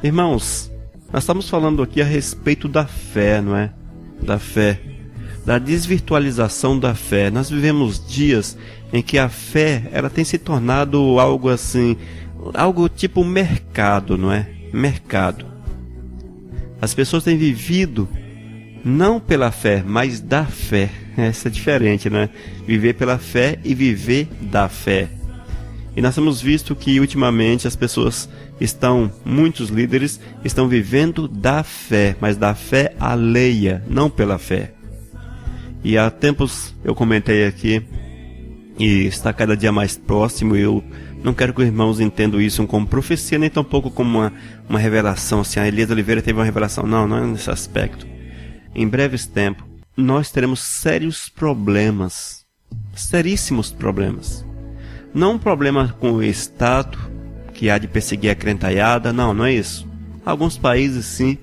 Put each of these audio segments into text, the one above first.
Irmãos, nós estamos falando aqui a respeito da fé, não é? Da fé, da desvirtualização da fé. Nós vivemos dias em que a fé, ela tem se tornado algo assim, algo tipo mercado, não é? Mercado. As pessoas têm vivido não pela fé, mas da fé. Essa é diferente, né? Viver pela fé e viver da fé. E nós temos visto que ultimamente as pessoas muitos líderes estão vivendo da fé, mas da fé alheia, não pela fé. E há tempos eu comentei aqui, e está cada dia mais próximo, eu não quero que os irmãos entendam isso como profecia, nem tampouco como uma revelação, assim, a Elias Oliveira teve uma revelação. Não é nesse aspecto. Em breves tempos, nós teremos sérios problemas, seríssimos problemas. Não um problema com o Estado, que há de perseguir a crentaiada, não é isso. Alguns países sim,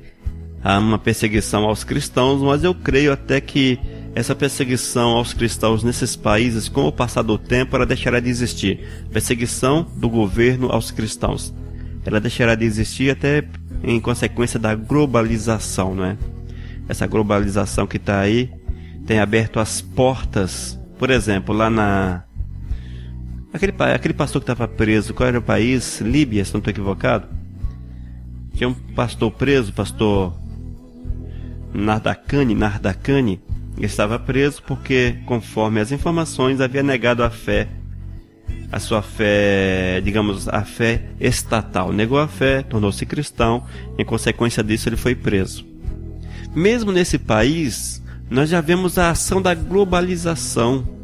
há uma perseguição aos cristãos, mas eu creio até que essa perseguição aos cristãos nesses países, com o passar do tempo, ela deixará de existir. Perseguição do governo aos cristãos, ela deixará de existir até em consequência da globalização, não é? Essa globalização que está aí tem aberto as portas. Por exemplo, lá aquele pastor que estava preso, qual era o país? Líbia, se não estou equivocado. Tinha um pastor preso, pastor Nardacani. Ele estava preso porque, conforme as informações, havia negado a sua fé, digamos, a fé estatal. Negou a fé, tornou-se cristão, em consequência disso ele foi preso. Mesmo nesse país, nós já vemos a ação da globalização.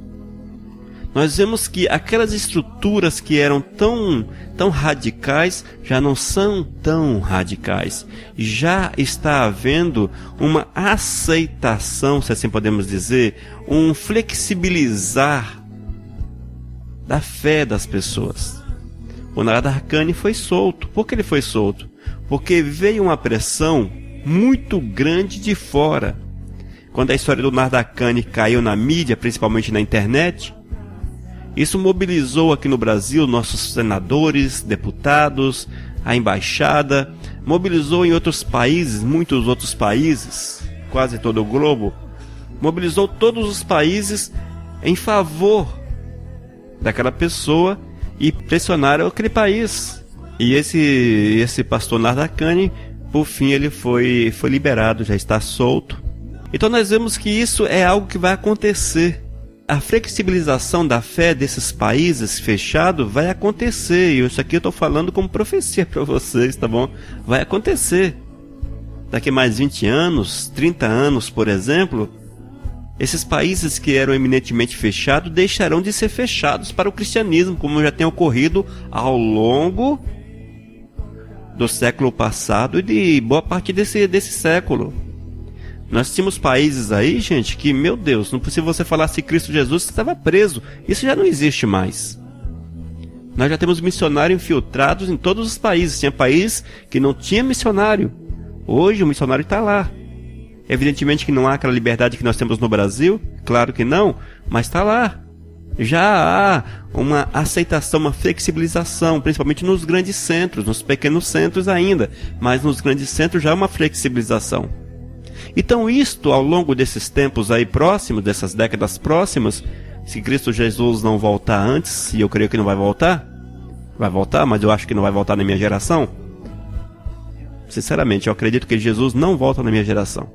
Nós vemos que aquelas estruturas que eram tão radicais, já não são tão radicais. Já está havendo uma aceitação, se assim podemos dizer, um flexibilizar da fé das pessoas. O Nardacani foi solto. Por que ele foi solto? Porque veio uma pressão muito grande de fora. Quando a história do Nardacani caiu na mídia, principalmente na internet, isso mobilizou aqui no Brasil nossos senadores, deputados, a embaixada, mobilizou em outros países, muitos outros países, quase todo o globo, mobilizou todos os países em favor daquela pessoa e pressionaram aquele país. E esse pastor Nardacani, por fim, ele foi liberado, já está solto. Então nós vemos que isso é algo que vai acontecer. A flexibilização da fé desses países fechados vai acontecer. E isso aqui eu estou falando como profecia para vocês, tá bom? Vai acontecer. Daqui mais 20 anos, 30 anos, por exemplo, esses países que eram eminentemente fechados deixarão de ser fechados para o cristianismo, como já tem ocorrido ao longo do século passado e de boa parte desse século. Nós tínhamos países aí, gente, que, meu Deus, se você falasse Cristo Jesus, você estava preso. Isso já não existe mais. Nós já temos missionários infiltrados em todos os países. Tinha país que não tinha missionário. Hoje o missionário está lá. Evidentemente que não há aquela liberdade que nós temos no Brasil, claro que não, mas está lá. Já há uma aceitação, uma flexibilização, principalmente nos grandes centros, nos pequenos centros ainda, mas nos grandes centros já há uma flexibilização. Então isto, ao longo desses tempos aí próximos, dessas décadas próximas, se Cristo Jesus não voltar antes, e eu creio que não vai voltar, mas eu acho que não vai voltar na minha geração. Sinceramente, eu acredito que Jesus não volta na minha geração.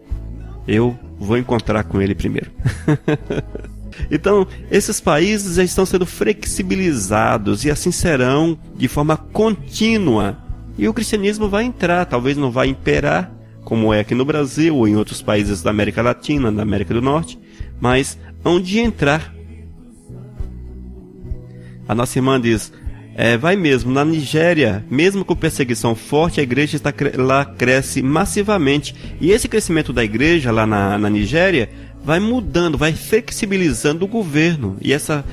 Eu vou encontrar com ele primeiro. Então, esses países já estão sendo flexibilizados e assim serão de forma contínua. E o cristianismo vai entrar, talvez não vai imperar, como é aqui no Brasil ou em outros países da América Latina, da América do Norte, mas onde entrar. A nossa irmã diz, vai mesmo, na Nigéria, mesmo com perseguição forte, a igreja lá cresce massivamente. E esse crescimento da igreja lá na Nigéria vai mudando, vai flexibilizando o governo. E essa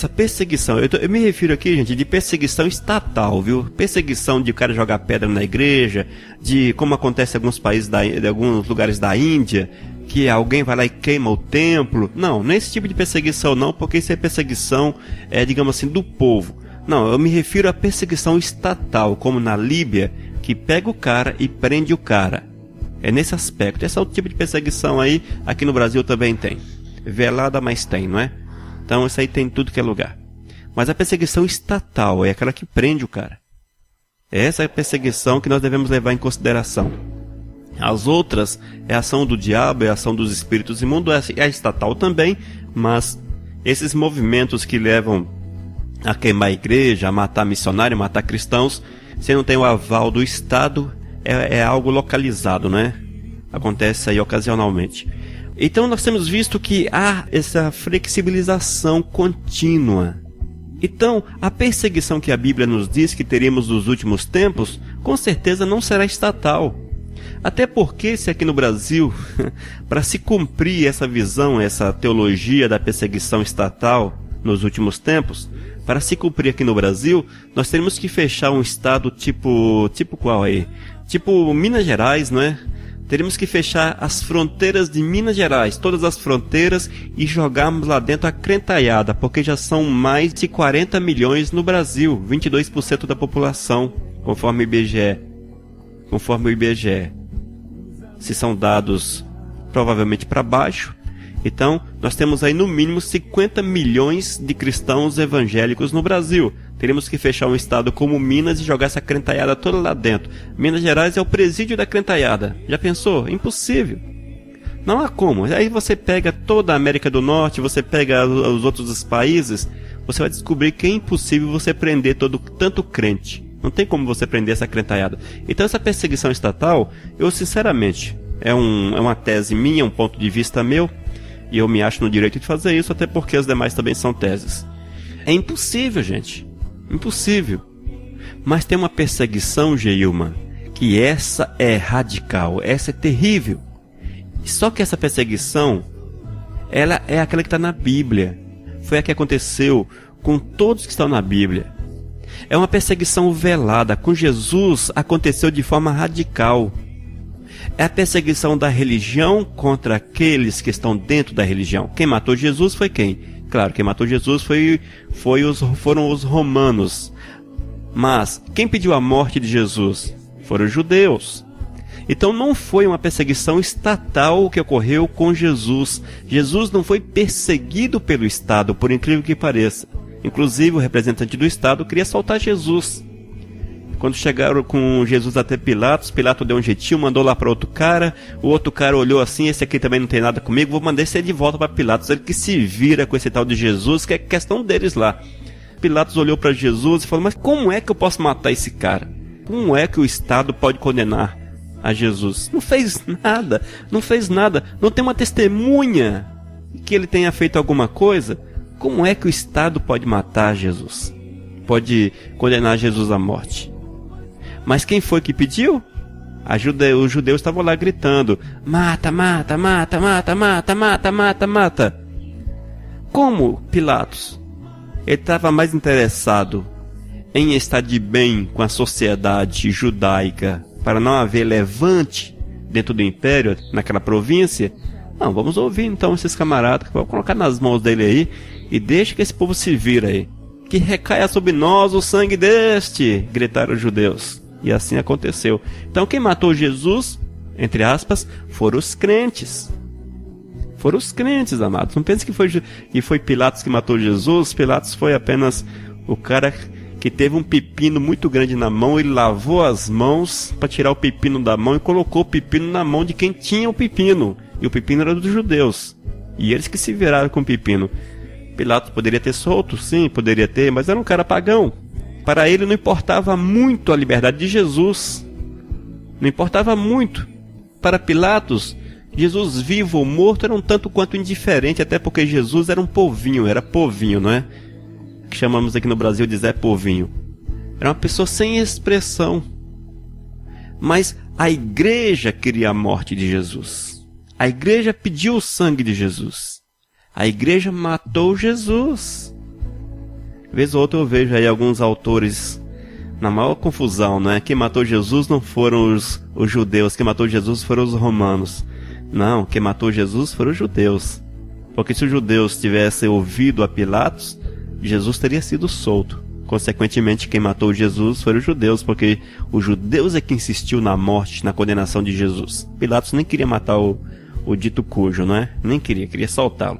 perseguição, eu me refiro aqui, gente, de perseguição estatal, viu? Perseguição de o cara jogar pedra na igreja, de como acontece em alguns países, de alguns lugares da Índia, que alguém vai lá e queima o templo. Não é esse tipo de perseguição não, porque isso é perseguição, digamos assim, do povo. Não, eu me refiro à perseguição estatal, como na Líbia, que pega o cara e prende o cara. É nesse aspecto. Esse é o tipo de perseguição aí, aqui no Brasil também tem. Velada, mas tem, não é? Então isso aí tem em tudo que é lugar. Mas a perseguição estatal é aquela que prende o cara. Essa é a perseguição que nós devemos levar em consideração. As outras é a ação do diabo, é a ação dos espíritos imundos, é a estatal também, mas esses movimentos que levam a queimar a igreja, a matar missionário, a matar cristãos, se não tem o aval do Estado, é algo localizado, né? Acontece aí ocasionalmente. Então nós temos visto que há essa flexibilização contínua. Então, a perseguição que a Bíblia nos diz que teremos nos últimos tempos, com certeza não será estatal. Até porque, se aqui no Brasil, para se cumprir essa visão, essa teologia da perseguição estatal nos últimos tempos, para se cumprir aqui no Brasil, nós teremos que fechar um estado tipo qual aí? Tipo Minas Gerais, não é? Teríamos que fechar as fronteiras de Minas Gerais, todas as fronteiras, e jogarmos lá dentro a crentalhada, porque já são mais de 40 milhões no Brasil, 22% da população, conforme o IBGE. Se são dados provavelmente para baixo, então nós temos aí no mínimo 50 milhões de cristãos evangélicos no Brasil. Teríamos que fechar um estado como Minas e jogar essa crentalhada toda lá dentro. Minas Gerais é o presídio da crentalhada. Já pensou? Impossível. Não há como. Aí você pega toda a América do Norte, você pega os outros países, você vai descobrir que é impossível você prender tanto crente. Não tem como você prender essa crentalhada. Então essa perseguição estatal, eu sinceramente, é uma tese minha, um ponto de vista meu, e eu me acho no direito de fazer isso, até porque as demais também são teses. É impossível, gente. Impossível. Mas tem uma perseguição, Geilman, que essa é radical, essa é terrível. Só que essa perseguição, ela é aquela que está na Bíblia. Foi a que aconteceu com todos que estão na Bíblia. É uma perseguição velada. Com Jesus aconteceu de forma radical. É a perseguição da religião contra aqueles que estão dentro da religião. Quem matou Jesus foi quem? Claro, quem matou Jesus foram os romanos. Mas quem pediu a morte de Jesus? Foram os judeus. Então não foi uma perseguição estatal que ocorreu com Jesus. Jesus não foi perseguido pelo Estado, por incrível que pareça. Inclusive o representante do Estado queria soltar Jesus. Quando chegaram com Jesus até Pilatos, Pilatos deu um jeitinho, mandou lá para outro cara. O outro cara olhou assim, esse aqui também não tem nada comigo, vou mandar esse de volta para Pilatos. Ele que se vira com esse tal de Jesus, que é questão deles lá. Pilatos olhou para Jesus e falou, mas como é que eu posso matar esse cara? Como é que o Estado pode condenar a Jesus? Não fez nada, não tem uma testemunha que ele tenha feito alguma coisa. Como é que o Estado pode matar Jesus? Pode condenar Jesus à morte? Mas quem foi que pediu? Os judeus estavam lá gritando, mata, mata, mata, mata, mata, mata, mata, mata. Como Pilatos? Ele estava mais interessado em estar de bem com a sociedade judaica, para não haver levante dentro do império, naquela província. Não, vamos ouvir então esses camaradas, vamos colocar nas mãos dele aí, e deixa que esse povo se vira aí. Que recaia sobre nós o sangue deste, gritaram os judeus. E assim aconteceu. Então quem matou Jesus, entre aspas, foram os crentes. Foram os crentes, amados. Não pense que foi Pilatos que matou Jesus. Pilatos foi apenas o cara que teve um pepino muito grande na mão. Ele lavou as mãos para tirar o pepino da mão e colocou o pepino na mão de quem tinha o pepino. E o pepino era dos judeus. E eles que se viraram com o pepino. Pilatos poderia ter solto, sim, poderia ter, mas era um cara pagão. Para ele não importava muito a liberdade de Jesus. Não importava muito. Para Pilatos, Jesus vivo ou morto era um tanto quanto indiferente, até porque Jesus era povinho, não é? Que chamamos aqui no Brasil de Zé Povinho. Era uma pessoa sem expressão. Mas a igreja queria a morte de Jesus. A igreja pediu o sangue de Jesus. A igreja matou Jesus. Vez ou outra eu vejo aí alguns autores na maior confusão, né? Quem matou Jesus não foram os judeus, quem matou Jesus foram os romanos. Não, quem matou Jesus foram os judeus. Porque se os judeus tivessem ouvido a Pilatos, Jesus teria sido solto. Consequentemente, quem matou Jesus foram os judeus, porque os judeus é que insistiu na morte, na condenação de Jesus. Pilatos nem queria matar o dito cujo, não é? Nem queria soltá-lo.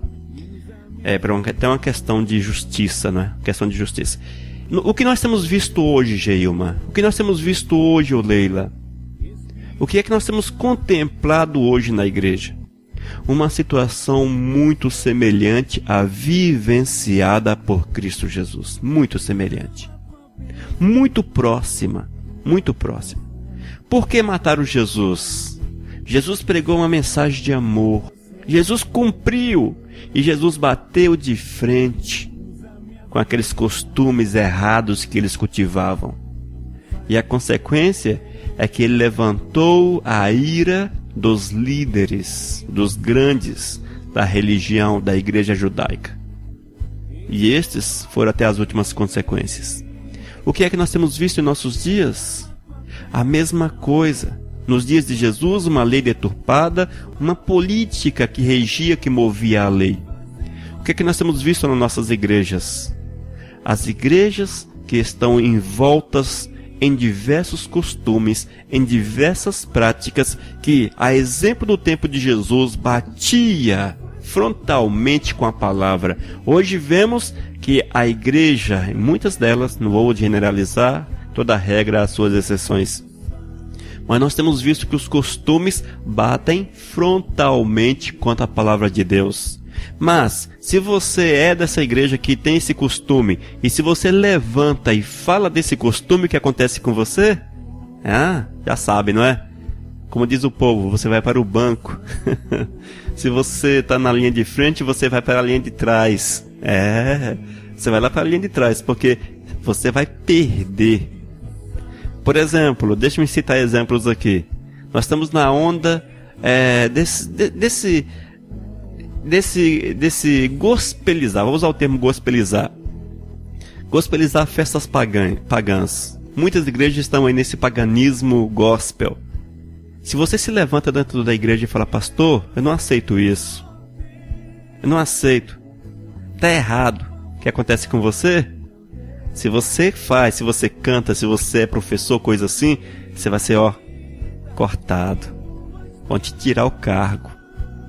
Tem uma questão de justiça, não é? Questão de justiça. O que nós temos visto hoje, Geilma? O que nós temos visto hoje, Leila? O que é que nós temos contemplado hoje na igreja? Uma situação muito semelhante à vivenciada por Cristo Jesus. Muito semelhante. Muito próxima. Muito próxima. Por que mataram Jesus? Jesus pregou uma mensagem de amor. Jesus cumpriu. E Jesus bateu de frente com aqueles costumes errados que eles cultivavam. E a consequência é que ele levantou a ira dos líderes, dos grandes da religião, da igreja judaica. E estes foram até as últimas consequências. O que é que nós temos visto em nossos dias? A mesma coisa. Nos dias de Jesus, uma lei deturpada, uma política que regia, que movia a lei. O que é que nós temos visto nas nossas igrejas? As igrejas que estão envoltas em diversos costumes, em diversas práticas que, a exemplo do tempo de Jesus, batia frontalmente com a palavra. Hoje vemos que a igreja, em muitas delas, não vou generalizar, toda regra há suas exceções, mas nós temos visto que os costumes batem frontalmente contra a palavra de Deus. Mas, se você é dessa igreja que tem esse costume, e se você levanta e fala desse costume, o que acontece com você? Já sabe, não é? Como diz o povo, você vai para o banco. Se você está na linha de frente, você vai para a linha de trás. Você vai lá para a linha de trás, porque você vai perder. Por exemplo, deixa-me citar exemplos aqui. Nós estamos na onda desse gospelizar, vou usar o termo gospelizar. Gospelizar festas pagãs. Muitas igrejas estão aí nesse paganismo gospel. Se você se levanta dentro da igreja e fala, pastor, eu não aceito isso. Eu não aceito. Está errado. O que acontece com você? Se você faz, se você canta, se você é professor, coisa assim, você vai ser, cortado. Vão te tirar o cargo.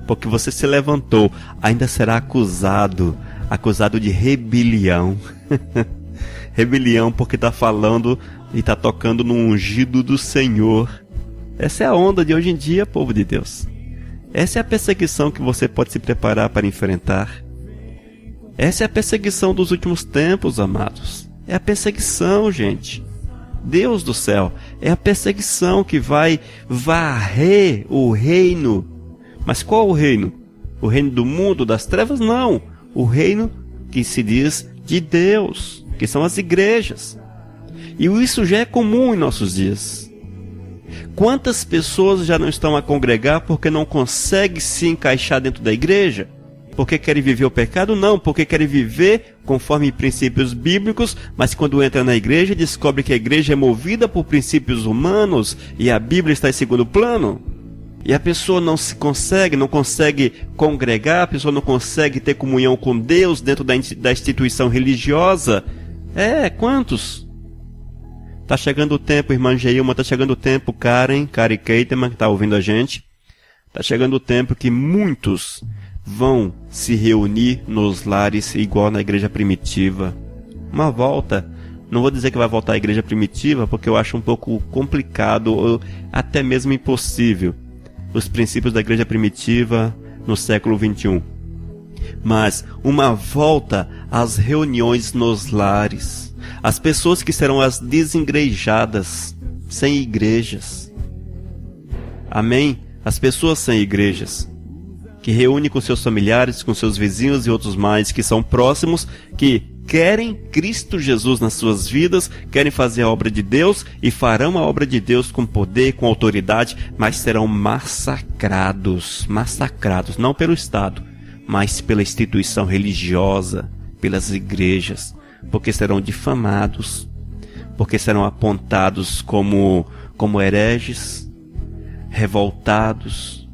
Porque você se levantou, ainda será acusado de rebelião. Rebelião porque está falando e está tocando no ungido do Senhor. Essa é a onda de hoje em dia, povo de Deus. Essa é a perseguição que você pode se preparar para enfrentar. Essa é a perseguição dos últimos tempos, amados. É a perseguição, gente. Deus do céu, é a perseguição que vai varrer o reino. Mas qual o reino? O reino do mundo, das trevas? Não. O reino que se diz de Deus, que são as igrejas. E isso já é comum em nossos dias. Quantas pessoas já não estão a congregar porque não conseguem se encaixar dentro da igreja? Porque querem viver o pecado? Não, porque querem viver conforme princípios bíblicos, mas quando entra na igreja descobre que a igreja é movida por princípios humanos e a Bíblia está em segundo plano. E a pessoa não consegue congregar, a pessoa não consegue ter comunhão com Deus dentro da instituição religiosa. Quantos? Tá chegando o tempo, irmã Geilma, tá chegando o tempo, Karen Keiteman, que tá ouvindo a gente. Tá chegando o tempo que muitos vão se reunir nos lares igual na igreja primitiva. Uma volta, não vou dizer que vai voltar à igreja primitiva, porque eu acho um pouco complicado, ou até mesmo impossível, os princípios da igreja primitiva no século XXI. Mas uma volta às reuniões nos lares, as pessoas que serão as desigrejadas, sem igrejas. Amém? As pessoas sem igrejas, que reúnem com seus familiares, com seus vizinhos e outros mais que são próximos, que querem Cristo Jesus nas suas vidas, querem fazer a obra de Deus e farão a obra de Deus com poder, com autoridade, mas serão massacrados, não pelo Estado, mas pela instituição religiosa, pelas igrejas, porque serão difamados, porque serão apontados como hereges, revoltados,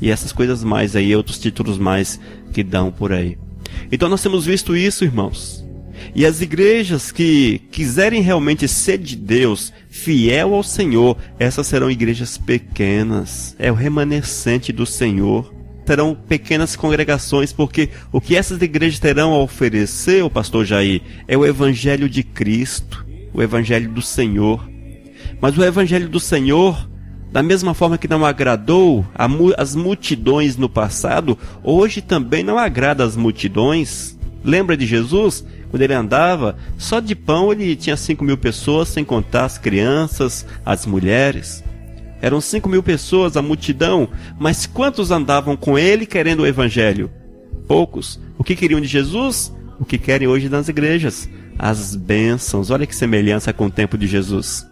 e essas coisas mais aí, outros títulos mais que dão por aí. Então nós temos visto isso, irmãos. E as igrejas que quiserem realmente ser de Deus, fiel ao Senhor, essas serão igrejas pequenas. É o remanescente do Senhor. Serão pequenas congregações, porque o que essas igrejas terão a oferecer, o pastor Jair, é o Evangelho de Cristo, o Evangelho do Senhor. Mas o Evangelho do Senhor, da mesma forma que não agradou as multidões no passado, hoje também não agrada as multidões. Lembra de Jesus? Quando ele andava, só de pão ele tinha 5.000 pessoas, sem contar as crianças, as mulheres. Eram 5.000 pessoas, a multidão, mas quantos andavam com ele querendo o Evangelho? Poucos. O que queriam de Jesus? O que querem hoje nas igrejas? As bênçãos. Olha que semelhança com o tempo de Jesus.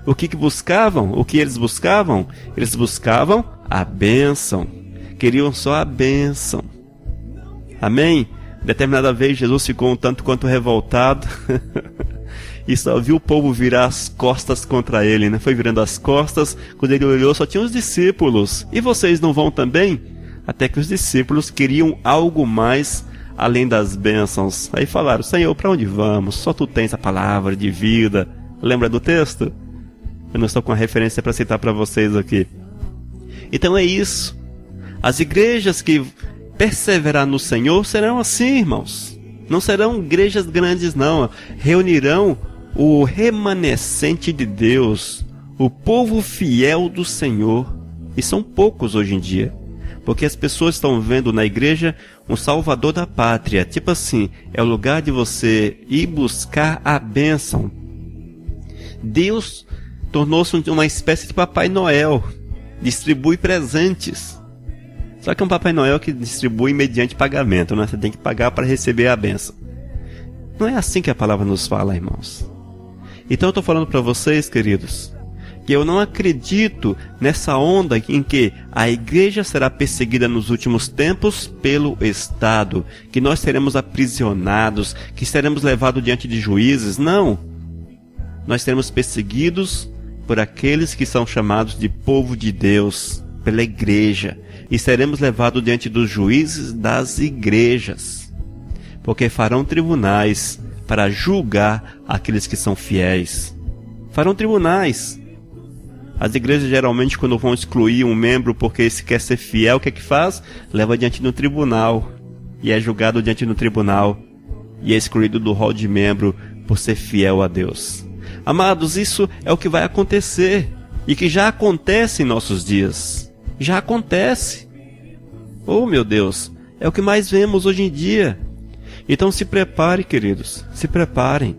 O que buscavam? O que eles buscavam? Eles buscavam a bênção. Queriam só a bênção. Amém? Determinada vez Jesus ficou um tanto quanto revoltado e só viu o povo virar as costas contra ele, né? Foi virando as costas, quando ele olhou só tinha os discípulos. E vocês não vão também? Até que os discípulos queriam algo mais além das bênçãos. Aí falaram: Senhor, para onde vamos? Só tu tens a palavra de vida. Lembra do texto? Eu não estou com a referência para citar para vocês aqui. Então é isso. As igrejas que perseverar no Senhor serão assim, irmãos. Não serão igrejas grandes, não. Reunirão o remanescente de Deus, o povo fiel do Senhor. E são poucos hoje em dia, porque as pessoas estão vendo na igreja um salvador da pátria. Tipo assim, é o lugar de você ir buscar a bênção. Deus tornou-se uma espécie de Papai Noel. Distribui presentes. Só que é um Papai Noel que distribui mediante pagamento, né? Você tem que pagar para receber a bênção. Não é assim que a palavra nos fala, irmãos. Então eu estou falando para vocês, queridos, que eu não acredito nessa onda em que a igreja será perseguida nos últimos tempos pelo Estado, que nós seremos aprisionados, que seremos levados diante de juízes. Não! Nós seremos perseguidos por aqueles que são chamados de povo de Deus, pela igreja, e seremos levados diante dos juízes das igrejas, porque farão tribunais para julgar aqueles que são fiéis. Farão tribunais. As igrejas geralmente, quando vão excluir um membro porque esse quer ser fiel, o que é que faz? Leva diante do tribunal, e é julgado diante do tribunal, e é excluído do rol de membro por ser fiel a Deus. Amados, isso é o que vai acontecer, e que já acontece em nossos dias. Já acontece. Oh, meu Deus, é o que mais vemos hoje em dia. Então se prepare, queridos, se preparem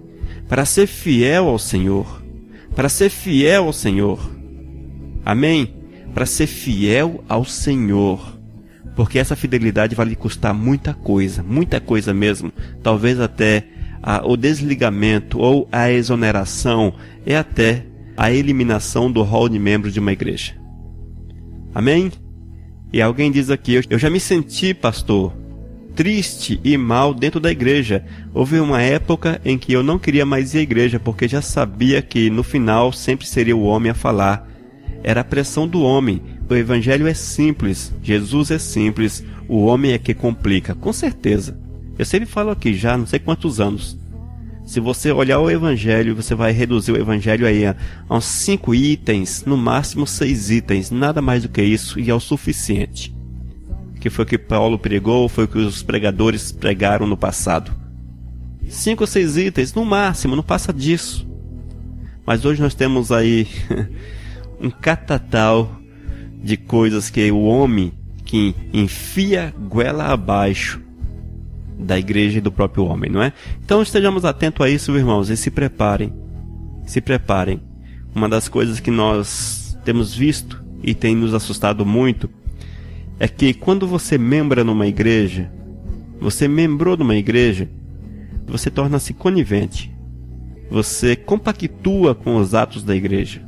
para ser fiel ao Senhor. Para ser fiel ao Senhor. Amém? Para ser fiel ao Senhor. Porque essa fidelidade vai lhe custar muita coisa mesmo. Talvez até o desligamento ou a exoneração e até a eliminação do rol de membros de uma igreja. Amém? E alguém diz aqui: eu já me senti, pastor, triste e mal dentro da igreja. Houve uma época em que eu não queria mais ir à igreja, porque já sabia que no final sempre seria o homem a falar. Era a pressão do homem. O evangelho é simples, Jesus é simples, o homem é que complica. Com certeza. Eu sempre falo aqui já, não sei quantos anos. Se você olhar o evangelho, você vai reduzir o evangelho aí a uns 5 itens, no máximo 6 itens, nada mais do que isso, e é o suficiente. Que foi o que Paulo pregou, foi o que os pregadores pregaram no passado. 5 ou 6 itens, no máximo, não passa disso. Mas hoje nós temos aí um catatal de coisas que o homem que enfia goela abaixo da igreja e do próprio homem, não é? Então estejamos atentos a isso, irmãos, e se preparem. Se preparem. Uma das coisas que nós temos visto e tem nos assustado muito é que quando você membra numa igreja, você membrou numa igreja, você torna-se conivente. Você compactua com os atos da igreja.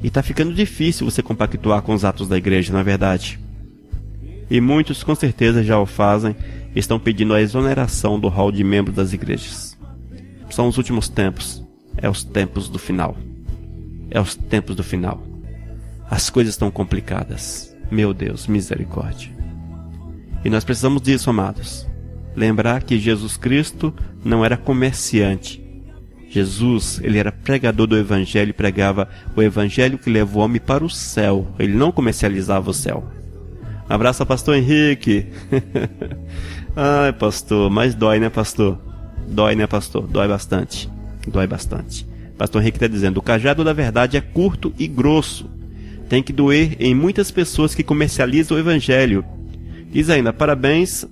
E está ficando difícil você compactuar com os atos da igreja, não é verdade? E muitos com certeza já o fazem, estão pedindo a exoneração do rol de membros das igrejas. São os últimos tempos. É os tempos do final. É os tempos do final. As coisas estão complicadas. Meu Deus, misericórdia. E nós precisamos disso, amados. Lembrar que Jesus Cristo não era comerciante. Jesus, ele era pregador do Evangelho, pregava o Evangelho que levou o homem para o céu. Ele não comercializava o céu. Um abraço ao pastor Henrique. Ai, pastor, mas dói, né, pastor? Dói, né, pastor? Dói bastante. Dói bastante. Pastor Henrique está dizendo: o cajado da verdade é curto e grosso. Tem que doer em muitas pessoas que comercializam o Evangelho. Diz ainda: parabéns,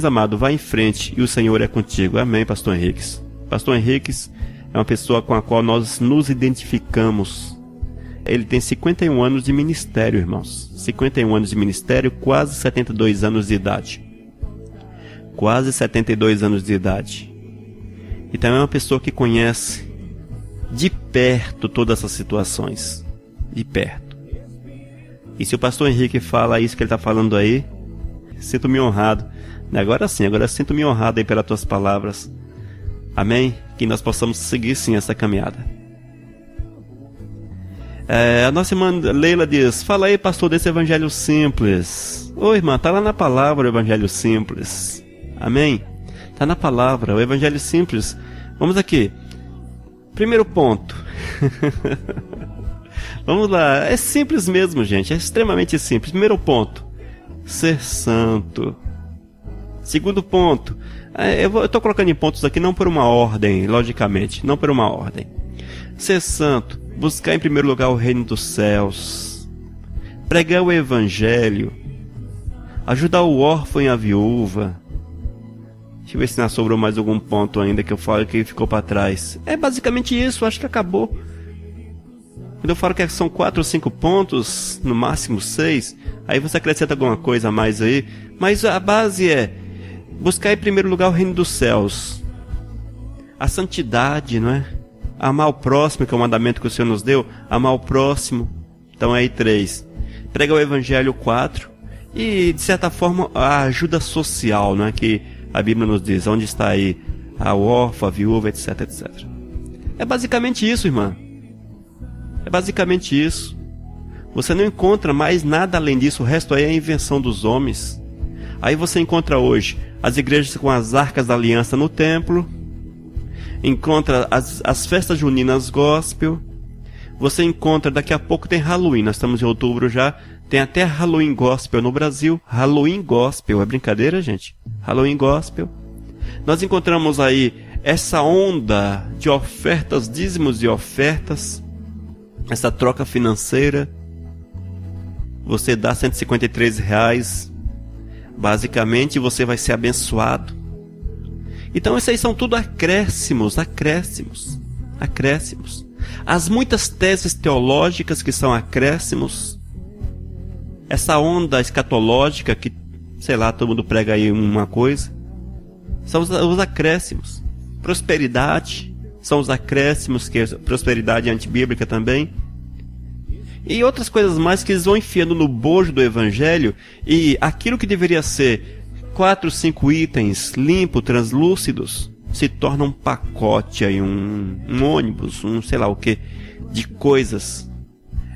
amado, vá em frente e o Senhor é contigo. Amém, pastor Henrique. Pastor Henrique é uma pessoa com a qual nós nos identificamos. Ele tem 51 anos de ministério, irmãos. 51 anos de ministério, quase 72 anos de idade. Quase 72 anos de idade. Então é uma pessoa que conhece de perto todas essas situações. De perto. E se o pastor Henrique fala isso que ele está falando aí, sinto-me honrado. Agora sim, agora sinto-me honrado aí pelas tuas palavras. Amém? Que nós possamos seguir sim essa caminhada. A nossa irmã Leila diz: fala aí, pastor, desse evangelho simples. Ô irmã, está lá na palavra o evangelho simples. Amém? Está na palavra, o evangelho simples. Vamos aqui. Primeiro ponto. Vamos lá. É simples mesmo, gente. É extremamente simples. Primeiro ponto: ser santo. Segundo ponto, eu estou colocando em pontos aqui não por uma ordem, logicamente, não por uma ordem. Ser santo, buscar em primeiro lugar o reino dos céus, pregar o evangelho, ajudar o órfão e a viúva. Deixa eu ver se não sobrou mais algum ponto ainda que eu falo que ficou para trás. É basicamente isso, acho que acabou. Quando eu falo que são 4 ou 5 pontos, no máximo 6, aí você acrescenta alguma coisa a mais aí, mas a base é buscar em primeiro lugar o reino dos céus, a santidade, não é? Amar o próximo, que é o mandamento que o Senhor nos deu, amar o próximo. Então aí 3. Prega o evangelho 4. E de certa forma a ajuda social, não é? Que a Bíblia nos diz, onde está aí a órfã, a viúva, etc, etc. É basicamente isso, irmã. É basicamente isso. Você não encontra mais nada além disso. O resto aí é a invenção dos homens. Aí você encontra hoje as igrejas com as arcas da aliança no templo, encontra as festas juninas gospel, você encontra, daqui a pouco tem Halloween, nós estamos em outubro já, tem até Halloween gospel no Brasil. Halloween gospel, é brincadeira, gente? Halloween gospel. Nós encontramos aí essa onda de ofertas, dízimos e ofertas, essa troca financeira. Você dá R$153, basicamente você vai ser abençoado. Então esses aí são tudo acréscimos, acréscimos, acréscimos. As muitas teses teológicas que são acréscimos, essa onda escatológica que, sei lá, todo mundo prega aí uma coisa, são os acréscimos. Prosperidade, são os acréscimos, que é prosperidade antibíblica também. E outras coisas mais que eles vão enfiando no bojo do evangelho, e aquilo que deveria ser 4, 5 itens limpo, translúcidos, se torna um pacote aí, um ônibus, sei lá o que, de coisas.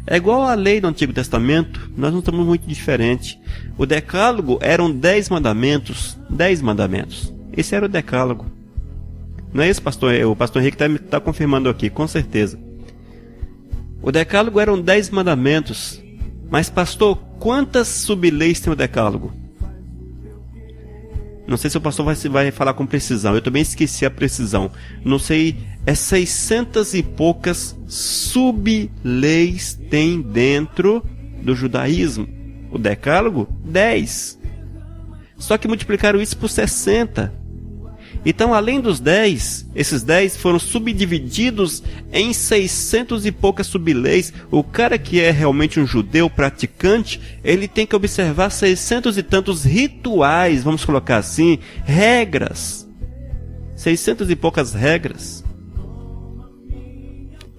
É igual a lei do Antigo Testamento, nós não estamos muito diferentes. O decálogo eram 10 mandamentos, 10 mandamentos. Esse era o decálogo. Não é isso, pastor? O pastor Henrique está confirmando aqui, com certeza. O decálogo eram 10 mandamentos. Mas, pastor, quantas subleis tem o decálogo? Não sei se o pastor vai falar com precisão. Eu também esqueci a precisão. Não sei, 600 e poucas subleis tem dentro do judaísmo. O decálogo, 10. Só que multiplicaram isso por 60. Então, além dos 10, esses 10 foram subdivididos em 600 e poucas subleis. O cara que é realmente um judeu praticante, ele tem que observar 600 e tantos rituais, vamos colocar assim, regras. 600 e poucas regras.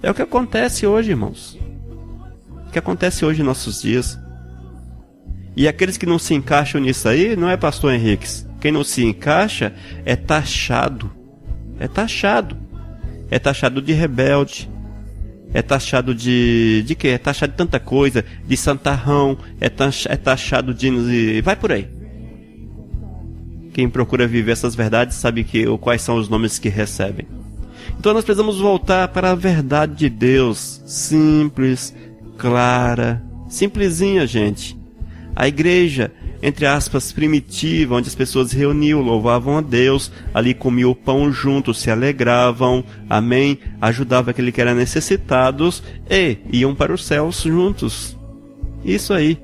É o que acontece hoje, irmãos. O que acontece hoje em nossos dias. E aqueles que não se encaixam nisso aí, não é pastor Henriques. Quem não se encaixa é taxado. É taxado. É taxado de rebelde. É taxado de quê? É taxado de tanta coisa. De santarrão. É taxado de... Vai por aí. Quem procura viver essas verdades sabe quais são os nomes que recebem. Então nós precisamos voltar para a verdade de Deus, simples, clara, simplesinha, gente. A igreja, entre aspas, primitiva, onde as pessoas reuniam, louvavam a Deus, ali comiam o pão juntos, se alegravam, amém, ajudavam aquele que era necessitados e iam para os céus juntos. Isso aí.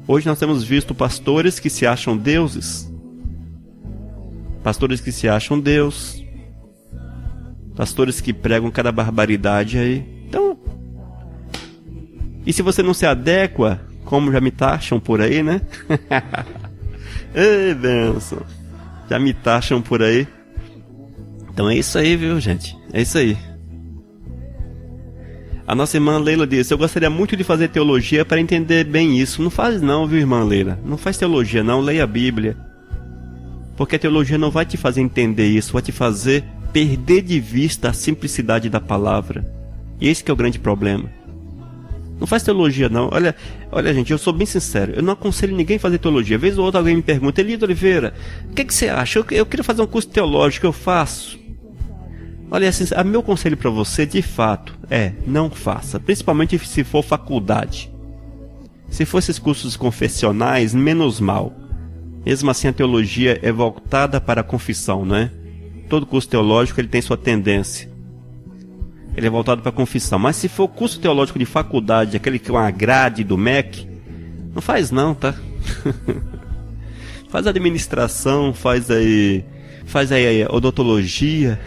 Hoje nós temos visto pastores que se acham deuses, pastores que se acham Deus, pastores que pregam cada barbaridade aí. Então, e se você não se adequa, como já me taxam por aí, né? Ei, benção. Já me taxam por aí. Então é isso aí, viu, gente? É isso aí. A nossa irmã Leila disse: eu gostaria muito de fazer teologia para entender bem isso. Não faz não, viu, irmã Leila? Não faz teologia não, leia a Bíblia. Porque a teologia não vai te fazer entender isso, vai te fazer perder de vista a simplicidade da palavra. E esse que é o grande problema. Não faz teologia não. Olha gente, eu sou bem sincero. Eu não aconselho ninguém a fazer teologia. Vez ou outra alguém me pergunta: Elido Oliveira, o que você acha? Eu queria fazer um curso teológico, eu faço? Olha, meu conselho para você, de fato, não faça. Principalmente se for faculdade. Se for esses cursos confessionais, menos mal. Mesmo assim, a teologia é voltada para a confissão, não é? Todo curso teológico ele tem sua tendência. Ele é voltado para a confissão. Mas se for curso teológico de faculdade, aquele que é uma grade do MEC, não faz não, tá? Faz administração, faz aí odontologia,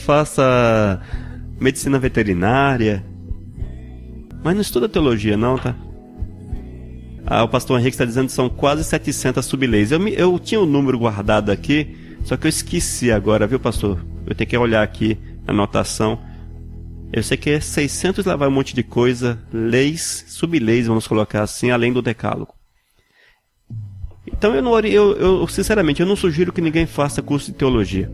faça medicina veterinária, mas não estuda teologia não, tá? O pastor Henrique está dizendo que são quase 700 subleis. Eu tinha o número guardado aqui, só que eu esqueci agora, viu, pastor? Eu tenho que olhar aqui a anotação. Eu sei que é 600 lá vai um monte de coisa, leis, subleis, vamos colocar assim, além do decálogo. Então eu sinceramente, eu não sugiro que ninguém faça curso de teologia,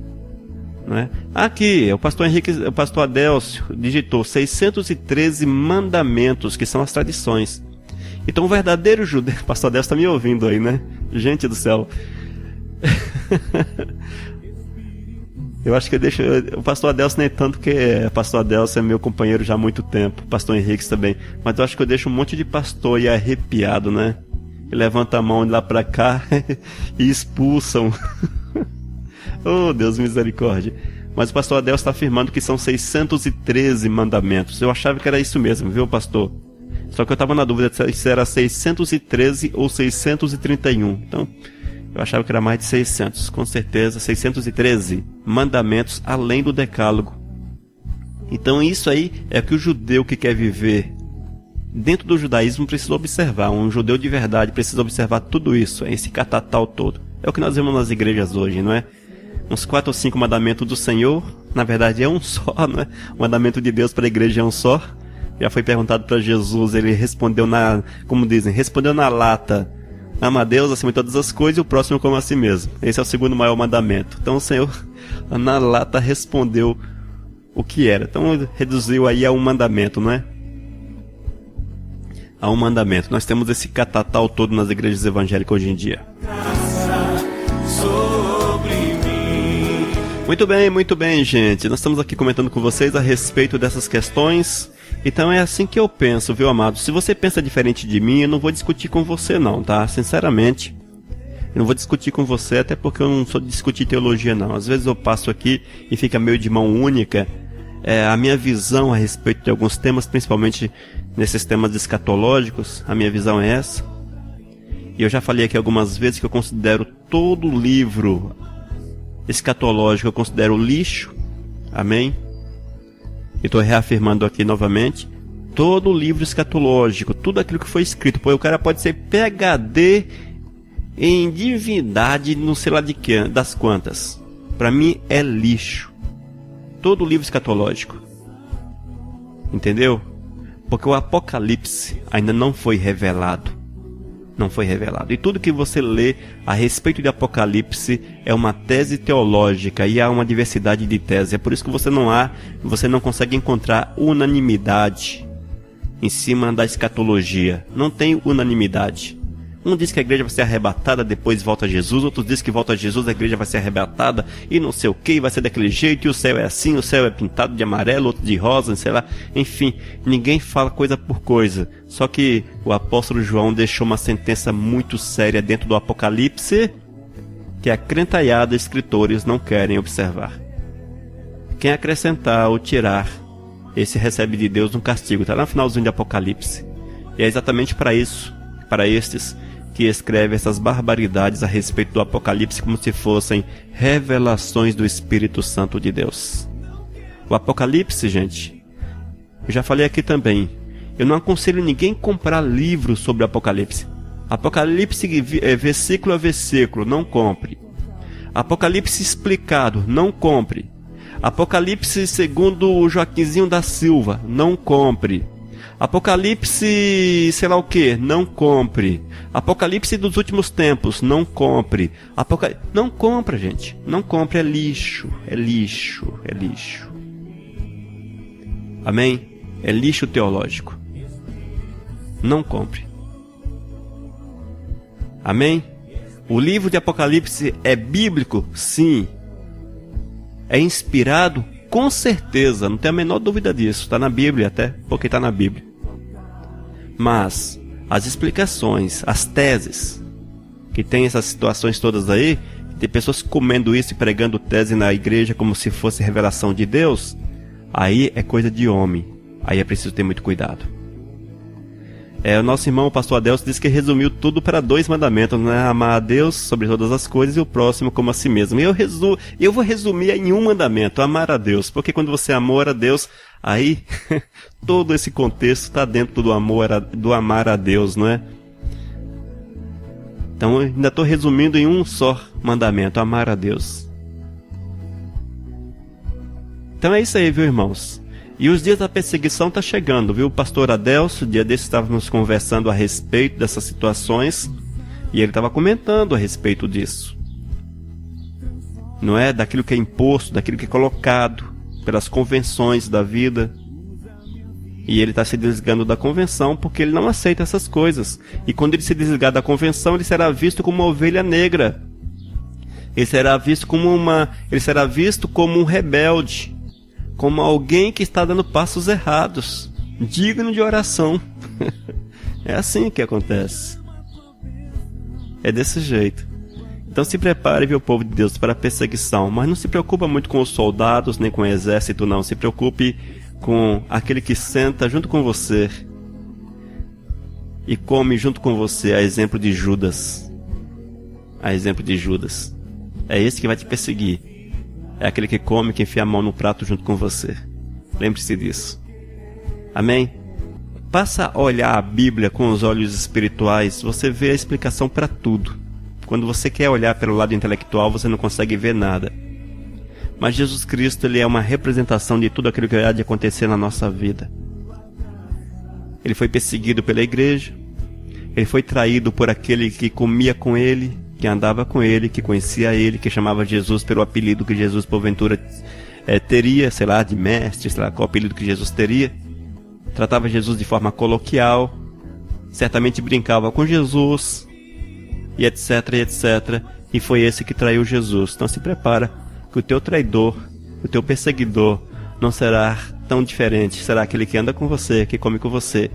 não é? Aqui, o pastor Henrique, o pastor Adélcio digitou 613 mandamentos, que são as tradições. Então o verdadeiro judeu, o pastor Adélcio está me ouvindo aí, né? Gente do céu. Eu acho que eu deixo, o pastor Adélcio nem tanto, porque o pastor Adélcio é meu companheiro já há muito tempo, o pastor Henrique também, mas eu acho que eu deixo um monte de pastor aí arrepiado, né? E levanta a mão de lá pra cá e expulsam. Oh, Deus, misericórdia. Mas o pastor Adélcio está afirmando que são 613 mandamentos. Eu achava que era isso mesmo, viu, pastor? Só que eu estava na dúvida se era 613 ou 631. Então, eu achava que era mais de 600. Com certeza, 613 mandamentos além do decálogo. Então, isso aí é o que o judeu que quer viver dentro do judaísmo precisa observar. Um judeu de verdade precisa observar tudo isso, esse catatal todo. É o que nós vemos nas igrejas hoje, não é? Uns 4 ou 5 mandamentos do Senhor, na verdade é um só, não é? O mandamento de Deus para a igreja é um só. Já foi perguntado para Jesus, ele respondeu respondeu na lata: ama a Deus acima de todas as coisas e o próximo como a si mesmo. Esse é o segundo maior mandamento. Então o Senhor na lata respondeu o que era. Então reduziu aí a um mandamento, não é? A um mandamento. Nós temos esse catatal todo nas igrejas evangélicas hoje em dia. Muito bem, gente. Nós estamos aqui comentando com vocês a respeito dessas questões. Então é assim que eu penso, viu, amado? Se você pensa diferente de mim, eu não vou discutir com você não, tá? Sinceramente, eu não vou discutir com você, até porque eu não sou de discutir teologia não. Às vezes eu passo aqui e fica meio de mão única. A minha visão a respeito de alguns temas, principalmente nesses temas escatológicos, a minha visão é essa. E eu já falei aqui algumas vezes que eu considero todo livro escatológico, eu considero lixo. Amém? E estou reafirmando aqui novamente. Todo livro escatológico, tudo aquilo que foi escrito, pois o cara pode ser PhD em divindade, não sei lá de que, das quantas. Para mim é lixo. Todo livro escatológico. Entendeu? Porque o Apocalipse ainda não foi revelado. Não foi revelado. E tudo que você lê a respeito de Apocalipse é uma tese teológica e há uma diversidade de teses. É por isso que você não consegue encontrar unanimidade em cima da escatologia. Não tem unanimidade. Um diz que a igreja vai ser arrebatada, depois volta Jesus. Outros dizem que volta Jesus, a igreja vai ser arrebatada e não sei o que, vai ser daquele jeito, e o céu é assim, o céu é pintado de amarelo, outro de rosa, sei lá. Enfim, ninguém fala coisa por coisa. Só que o apóstolo João deixou uma sentença muito séria dentro do Apocalipse, que a crentaiada escritores não querem observar. Quem acrescentar ou tirar, esse recebe de Deus um castigo. Está lá no finalzinho de Apocalipse. E é exatamente para isso, para estes que escrevem essas barbaridades a respeito do Apocalipse como se fossem revelações do Espírito Santo de Deus. O Apocalipse, gente, eu já falei aqui também, eu não aconselho ninguém comprar livros sobre o Apocalipse. Apocalipse versículo a versículo, não compre. Apocalipse explicado, não compre. Apocalipse segundo o Joaquinzinho da Silva, não compre. Apocalipse sei lá o que, não compre. Apocalipse dos últimos tempos, não compre. Não compra, gente, não compre, é lixo, é lixo, é lixo. Amém? É lixo teológico. Não compre. Amém? O livro de Apocalipse é bíblico? Sim. É inspirado? Com certeza, não tem a menor dúvida disso. Está na Bíblia até, porque está na Bíblia. Mas as explicações, as teses, que tem essas situações todas aí, tem pessoas comendo isso e pregando tese na igreja como se fosse revelação de Deus, aí é coisa de homem. Aí é preciso ter muito cuidado. O nosso irmão, o pastor Adelso, disse que resumiu tudo para 2 mandamentos, né? Amar a Deus sobre todas as coisas e o próximo como a si mesmo. E eu vou resumir em um mandamento, amar a Deus. Porque quando você amor a Deus, aí todo esse contexto está dentro do amar a Deus, não é? Então eu ainda estou resumindo em um só mandamento, amar a Deus. Então é isso aí, viu, irmãos? E os dias da perseguição estão chegando, viu? O pastor Adelso, dia desses estávamos conversando a respeito dessas situações, e ele estava comentando a respeito disso. Não é? Daquilo que é imposto, daquilo que é colocado pelas convenções da vida. E ele está se desligando da convenção porque ele não aceita essas coisas. E quando ele se desligar da convenção, ele será visto como uma ovelha negra. Ele será visto como um rebelde. Como alguém que está dando passos errados, digno de oração. É assim que acontece. É desse jeito. Então se prepare, viu, povo de Deus, para a perseguição. Mas não se preocupa muito com os soldados, nem com o exército, não. Se preocupe com aquele que senta junto com você e come junto com você, a exemplo de Judas. A exemplo de Judas. É esse que vai te perseguir. É aquele que come, que enfia a mão no prato junto com você. Lembre-se disso. Amém? Passa a olhar a Bíblia com os olhos espirituais, você vê a explicação para tudo. Quando você quer olhar pelo lado intelectual, você não consegue ver nada. Mas Jesus Cristo, ele é uma representação de tudo aquilo que há de acontecer na nossa vida. Ele foi perseguido pela igreja. Ele foi traído por aquele que comia com ele, que andava com ele, que conhecia ele, que chamava Jesus pelo apelido que Jesus porventura teria, sei lá, de mestre, sei lá qual apelido que Jesus teria. Tratava Jesus de forma coloquial, certamente brincava com Jesus, e etc, e etc. E foi esse que traiu Jesus. Então se prepara, que o teu traidor, o teu perseguidor, não será tão diferente. Será aquele que anda com você, que come com você,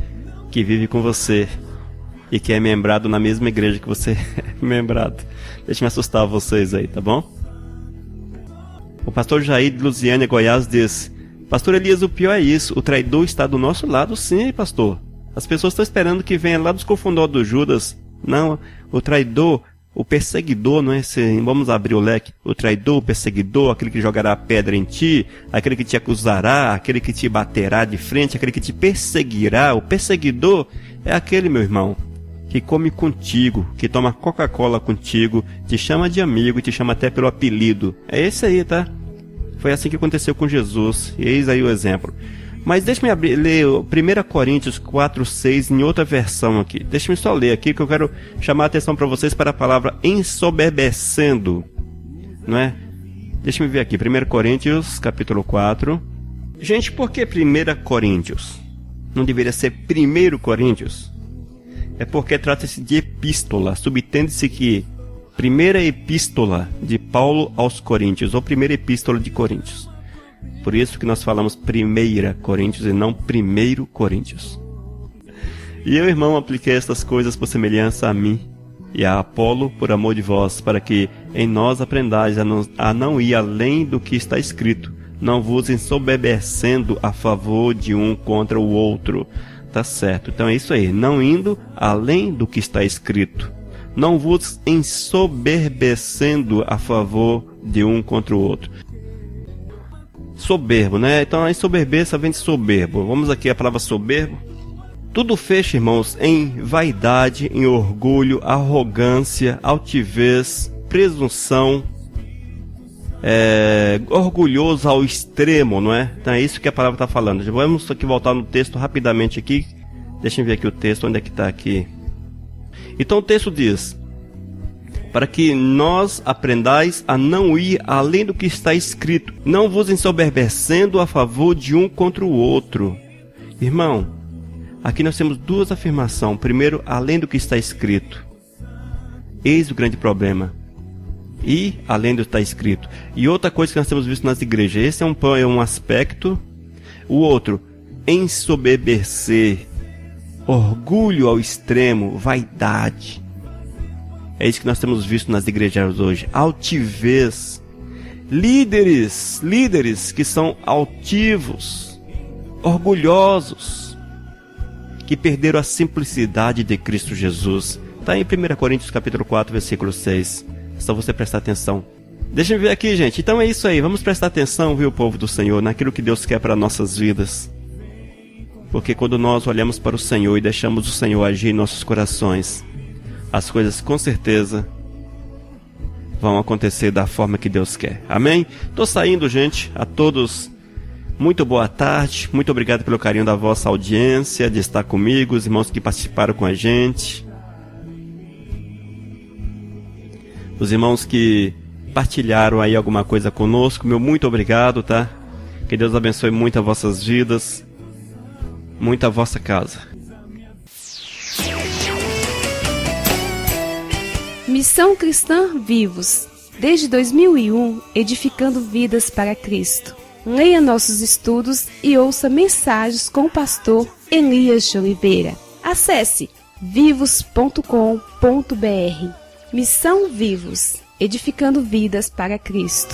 que vive com você, e que é membrado na mesma igreja que você é membrado. Deixa eu assustar vocês aí, tá bom? O pastor Jair de Lusiânia, Goiás, diz: Pastor Elias, o pior é isso, o traidor está do nosso lado, sim, pastor. As pessoas estão esperando que venha lá dos confundó do Judas. Não, o traidor, o perseguidor, não é esse, vamos abrir o leque. O traidor, o perseguidor, aquele que jogará a pedra em ti, aquele que te acusará, aquele que te baterá de frente, aquele que te perseguirá. O perseguidor é aquele, meu irmão, que come contigo, que toma Coca-Cola contigo, te chama de amigo e te chama até pelo apelido. É esse aí, tá? Foi assim que aconteceu com Jesus, e eis aí o exemplo. Mas deixa-me ler 1 Coríntios 4:6 em outra versão aqui. Deixa-me só ler aqui, que eu quero chamar a atenção para vocês para a palavra ensoberbecendo, não é? Deixa-me ver aqui, 1 Coríntios, capítulo 4. Gente, por que 1 Coríntios? Não deveria ser 1 Coríntios? é porque trata-se de epístola. Subtende-se que primeira epístola de Paulo aos Coríntios, ou primeira epístola de Coríntios. Por isso que nós falamos primeira Coríntios e não primeiro Coríntios. E eu, irmão, apliquei estas coisas por semelhança a mim e a Apolo por amor de vós, para que em nós aprendais a não ir além do que está escrito, não vos ensoberbecendo a favor de um contra o outro. Tá certo? Então é isso aí, não indo além do que está escrito, não vos ensoberbecendo a favor de um contra o outro. Soberbo, né? Então a ensoberbeça vem de soberbo. Vamos aqui a palavra soberbo. Tudo fecha, irmãos, em vaidade, em orgulho, arrogância, altivez, presunção, orgulhoso ao extremo, não é? Então é isso que a palavra está falando. Vamos aqui voltar no texto rapidamente aqui. Deixa eu ver aqui o texto, onde é que está aqui. Então o texto diz: para que nós aprendais a não ir além do que está escrito, não vos ensoberbecendo a favor de um contra o outro. Irmão, aqui nós temos duas afirmações. Primeiro, além do que está escrito. Eis o grande problema. E além do que está escrito. E outra coisa que nós temos visto nas igrejas. Esse é um aspecto. O outro, ensoberbecer. Orgulho ao extremo. Vaidade. É isso que nós temos visto nas igrejas hoje. Altivez. Líderes que são altivos. Orgulhosos. Que perderam a simplicidade de Cristo Jesus. Está em 1 Coríntios capítulo 4, versículo 6. É só você prestar atenção. Deixa eu ver aqui, gente. Então é isso aí. Vamos prestar atenção, viu, povo do Senhor, naquilo que Deus quer para nossas vidas. Porque quando nós olhamos para o Senhor e deixamos o Senhor agir em nossos corações, as coisas com certeza vão acontecer da forma que Deus quer. Amém? Estou saindo, gente. A todos, muito boa tarde. Muito obrigado pelo carinho da vossa audiência, de estar comigo, os irmãos que participaram com a gente. Os irmãos que partilharam aí alguma coisa conosco, meu muito obrigado, tá? Que Deus abençoe muito as vossas vidas, muito a vossa casa. Missão Cristã Vivos, desde 2001, edificando vidas para Cristo. Leia nossos estudos e ouça mensagens com o pastor Elias de Oliveira. Acesse vivos.com.br. Missão Vivos, edificando vidas para Cristo.